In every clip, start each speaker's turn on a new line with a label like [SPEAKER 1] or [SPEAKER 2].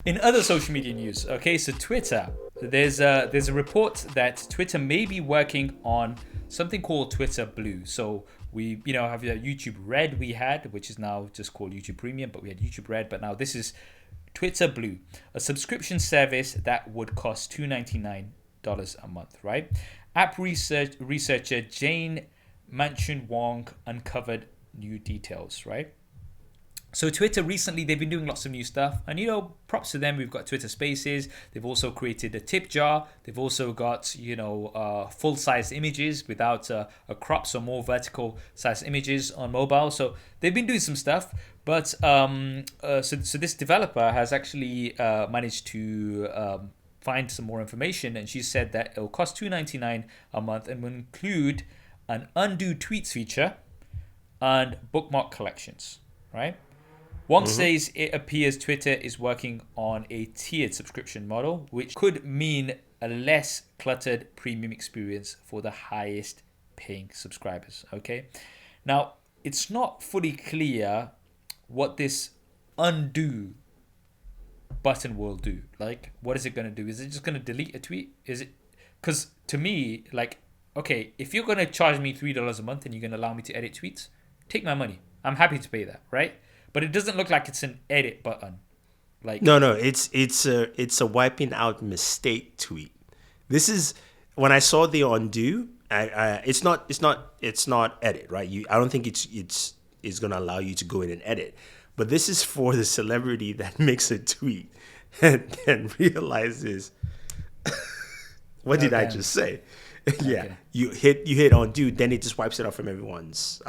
[SPEAKER 1] In other social media news, okay, so Twitter, there's a report that Twitter may be working on something called Twitter Blue. So we, have the YouTube Red we had, which is now just called YouTube Premium, but we had YouTube Red, but now this is Twitter Blue, a subscription service that would cost $2.99 a month, right? App researcher Jane Manchun Wong uncovered new details, right? So Twitter recently, they've been doing lots of new stuff, and props to them. We've got Twitter Spaces. They've also created a tip jar. They've also got full-size images without a crop, so more vertical size images on mobile. So they've been doing some stuff, but so this developer has actually managed to find some more information, and she said that it will cost $2.99 a month and will include an undo tweets feature and bookmark collections, right? Wong says it appears Twitter is working on a tiered subscription model, which could mean a less cluttered premium experience for the highest paying subscribers. Okay. Now, it's not fully clear what this undo button will do. Like, what is it going to do? Is it just going to delete a tweet? Is it? Because to me, like, okay, if you're going to charge me $3 a month and you're going to allow me to edit tweets, take my money. I'm happy to pay that, right? But it doesn't look like it's an edit button. Like
[SPEAKER 2] no, it's a wiping out mistake tweet. This is when I saw the undo. It's not edit, right? I don't think it's gonna allow you to go in and edit. But this is for the celebrity that makes a tweet and then realizes what did I just say? Yeah, okay. You hit undo, then it just wipes it off from everyone's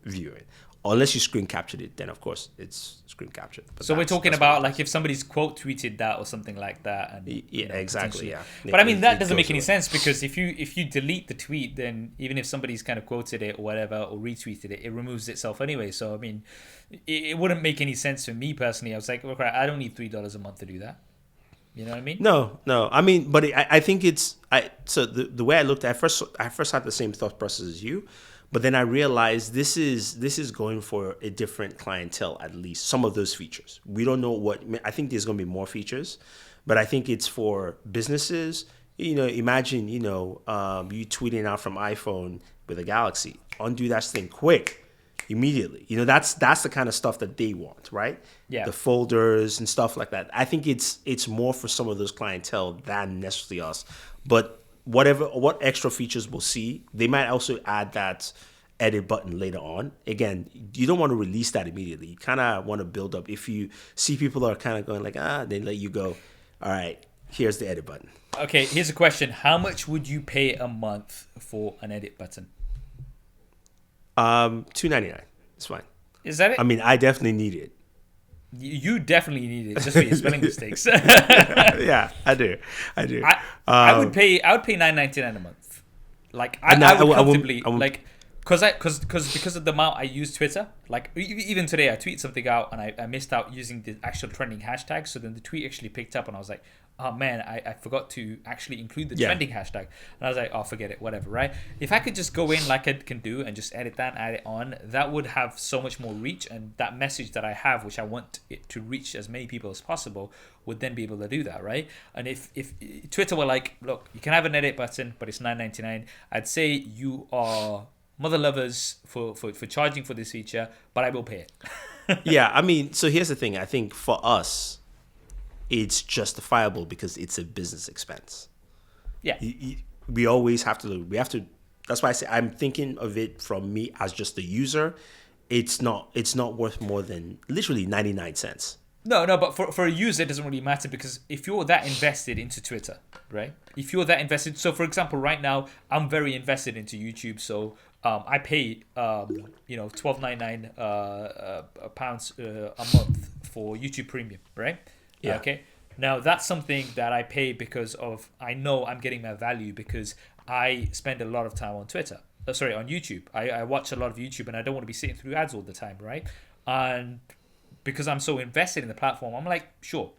[SPEAKER 2] viewing. Unless you screen captured it, then of course it's screen captured. But
[SPEAKER 1] so we're talking about like if somebody's quote tweeted that or something like that. And,
[SPEAKER 2] exactly. Yeah.
[SPEAKER 1] But I mean that doesn't make any sense because if you delete the tweet, then even if somebody's kind of quoted it or whatever or retweeted it, it removes itself anyway. So I mean, it wouldn't make any sense for me personally. I was like, okay, I don't need $3 a month to do that. You know what I mean?
[SPEAKER 2] No. I mean, but I think it's so the way I looked at it, I first had the same thought process as you. But then I realized this is going for a different clientele, at least some of those features. We don't know I think there's going to be more features, but I think it's for businesses. Imagine, you tweeting out from iPhone with a Galaxy. Undo that thing quick, immediately. That's the kind of stuff that they want, right?
[SPEAKER 1] Yeah.
[SPEAKER 2] The folders and stuff like that. I think it's more for some of those clientele than necessarily us. But what extra features we'll see, they might also add that edit button later on. Again, you don't want to release that immediately. You kind of want to build up. If you see people are kind of going like, they let you go. All right, here's the edit button.
[SPEAKER 1] Okay, here's a question. How much would you pay a month for an edit button?
[SPEAKER 2] $2.99. It's fine.
[SPEAKER 1] Is that it?
[SPEAKER 2] I mean, I definitely need it.
[SPEAKER 1] You definitely need it just for your spelling mistakes.
[SPEAKER 2] Yeah, I do.
[SPEAKER 1] I would pay $9.99 a month. Like I would comfortably because of the amount I use Twitter. Like even today, I tweet something out and I missed out using the actual trending hashtag. So then the tweet actually picked up and I was like, oh man, I forgot to actually include the trending hashtag. And I was like, oh, forget it, whatever, right? If I could just go in like I can do and just edit that and add it on, that would have so much more reach. And that message that I have, which I want it to reach as many people as possible, would then be able to do that, right? And if Twitter were like, look, you can have an edit button, but it's $9.99, I'd say you are mother lovers for charging for this feature, but I will pay it.
[SPEAKER 2] Yeah, I mean, so here's the thing. I think for us, it's justifiable because it's a business expense.
[SPEAKER 1] Yeah.
[SPEAKER 2] We always have to, that's why I say I'm thinking of it from me as just a user. It's not worth more than literally 99 cents.
[SPEAKER 1] No, but for a user, it doesn't really matter because if you're that invested into Twitter, right? If you're that invested, so for example, right now, I'm very invested into YouTube, so I pay, £12.99 pounds a month for YouTube Premium, right?
[SPEAKER 2] Yeah.
[SPEAKER 1] Okay. Now that's something that I pay because of I know I'm getting my value because I spend a lot of time on Twitter. On YouTube. I watch a lot of YouTube and I don't want to be sitting through ads all the time, right? And because I'm so invested in the platform, I'm like, sure,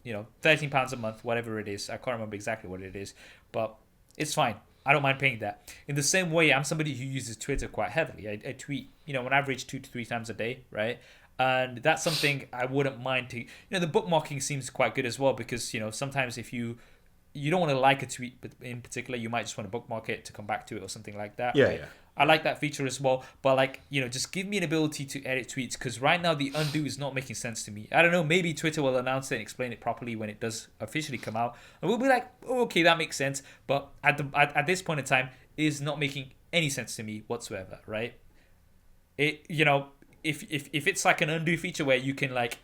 [SPEAKER 1] £13 a month, whatever it is. I can't remember exactly what it is, but it's fine. I don't mind paying that. In the same way, I'm somebody who uses Twitter quite heavily. I tweet, on average 2 to 3 times a day, right? And that's something I wouldn't mind to, the bookmarking seems quite good as well, because, sometimes if you don't want to like a tweet in particular, you might just want to bookmark it to come back to it or something like that.
[SPEAKER 2] Yeah,
[SPEAKER 1] right?
[SPEAKER 2] yeah.
[SPEAKER 1] I like that feature as well, but like, just give me an ability to edit tweets, because right now the undo is not making sense to me. I don't know, maybe Twitter will announce it and explain it properly when it does officially come out, and we'll be like, oh, okay, that makes sense. But at this point in time, it is not making any sense to me whatsoever, right? It, if it's like an undo feature where you can like,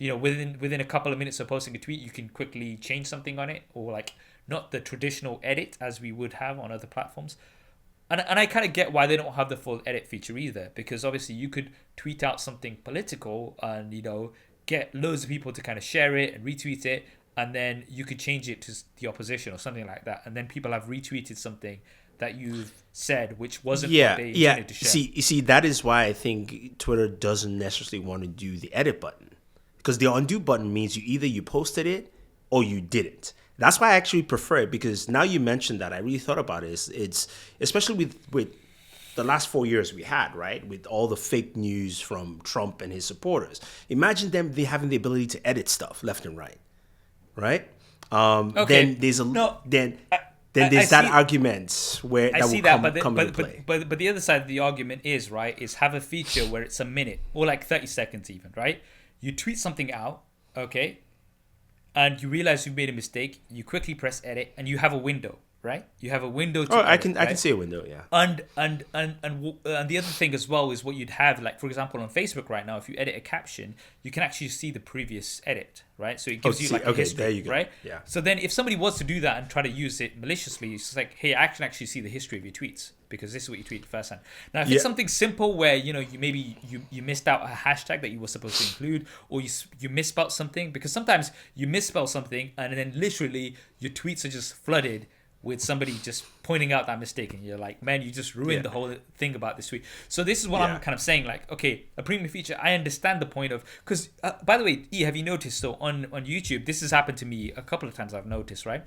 [SPEAKER 1] within a couple of minutes of posting a tweet, you can quickly change something on it, or like not the traditional edit as we would have on other platforms. And I kind of get why they don't have the full edit feature either, because obviously you could tweet out something political and, get loads of people to kind of share it and retweet it, and then you could change it to the opposition or something like that. And then people have retweeted something that you've said, which wasn't what they intended to share.
[SPEAKER 2] See, that is why I think Twitter doesn't necessarily want to do the edit button, because the undo button means you posted it or you didn't. That's why I actually prefer it, because now you mentioned that, I really thought about it. It's especially with the last 4 years we had, right? With all the fake news from Trump and his supporters. Imagine they having the ability to edit stuff left and right, right?
[SPEAKER 1] Okay.
[SPEAKER 2] Then there's
[SPEAKER 1] I
[SPEAKER 2] that
[SPEAKER 1] see,
[SPEAKER 2] argument where
[SPEAKER 1] I
[SPEAKER 2] that
[SPEAKER 1] see
[SPEAKER 2] will
[SPEAKER 1] that,
[SPEAKER 2] come into play.
[SPEAKER 1] but the other side of the argument is, right, is have a feature where it's a minute or like 30 seconds even, right? You tweet something out, okay, and you realize you've made a mistake, you quickly press edit, and you have a window, right? You have a window to edit,
[SPEAKER 2] I can
[SPEAKER 1] right?
[SPEAKER 2] see a window, yeah.
[SPEAKER 1] And the other thing as well is what you'd have, like, for example, on Facebook right now, if you edit a caption, you can actually see the previous edit, right? So it gives you like a history,
[SPEAKER 2] there you go.
[SPEAKER 1] right?
[SPEAKER 2] Yeah.
[SPEAKER 1] So then if somebody was to do that and try to use it maliciously, it's like, hey, I can actually see the history of your tweets, because this is what you tweeted first time. Now, if it's something simple where, you maybe you missed out a hashtag that you were supposed to include, or you misspelled something, because sometimes you misspell something and then literally your tweets are just flooded with somebody just pointing out that mistake, and you're like, man, you just ruined the whole thing about this tweet. So this is what I'm kind of saying, like, okay, a premium feature, I understand the point of, because by the way, E, have you noticed, so on YouTube, this has happened to me a couple of times, I've noticed, right?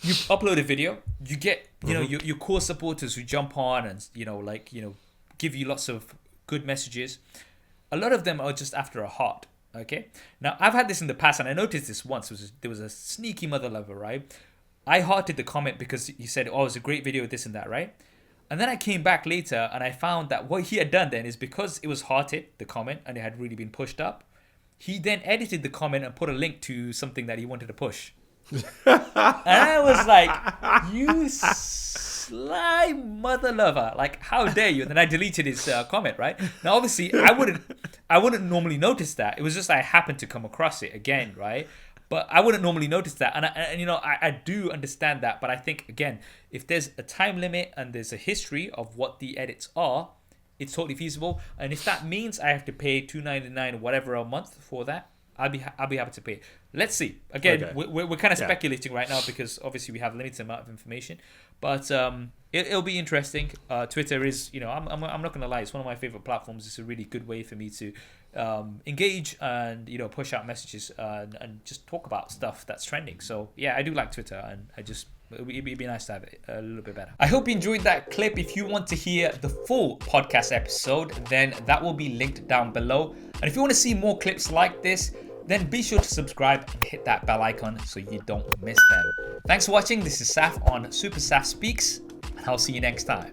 [SPEAKER 1] You upload a video, you get, your core supporters who jump on and, give you lots of good messages. A lot of them are just after a heart, okay? Now, I've had this in the past, and I noticed this once. There was a sneaky mother lover, right? I hearted the comment because he said, oh, it's a great video, this and that, right? And then I came back later and I found that what he had done then is, because it was hearted, the comment, and it had really been pushed up, he then edited the comment and put a link to something that he wanted to push. And I was like, you sly mother lover, like, how dare you? And then I deleted his comment, right? Now, obviously, I wouldn't normally notice that. It was just I happened to come across it again, right? But I wouldn't normally notice that. And I do understand that. But I think, again, if there's a time limit and there's a history of what the edits are, it's totally feasible. And if that means I have to pay $2.99 or whatever a month for that, I'll be happy to pay. Let's see. Again, okay. we're kind of speculating right now, because obviously we have a limited amount of information. But it'll be interesting. Twitter is, I'm not going to lie, it's one of my favorite platforms. It's a really good way for me to engage and, push out messages and just talk about stuff that's trending. So, yeah, I do like Twitter, and it'd be nice to have it a little bit better. I hope you enjoyed that clip. If you want to hear the full podcast episode, then that will be linked down below. And if you want to see more clips like this, then be sure to subscribe and hit that bell icon so you don't miss them. Thanks for watching. This is Saf on SuperSaf Speaks, and I'll see you next time.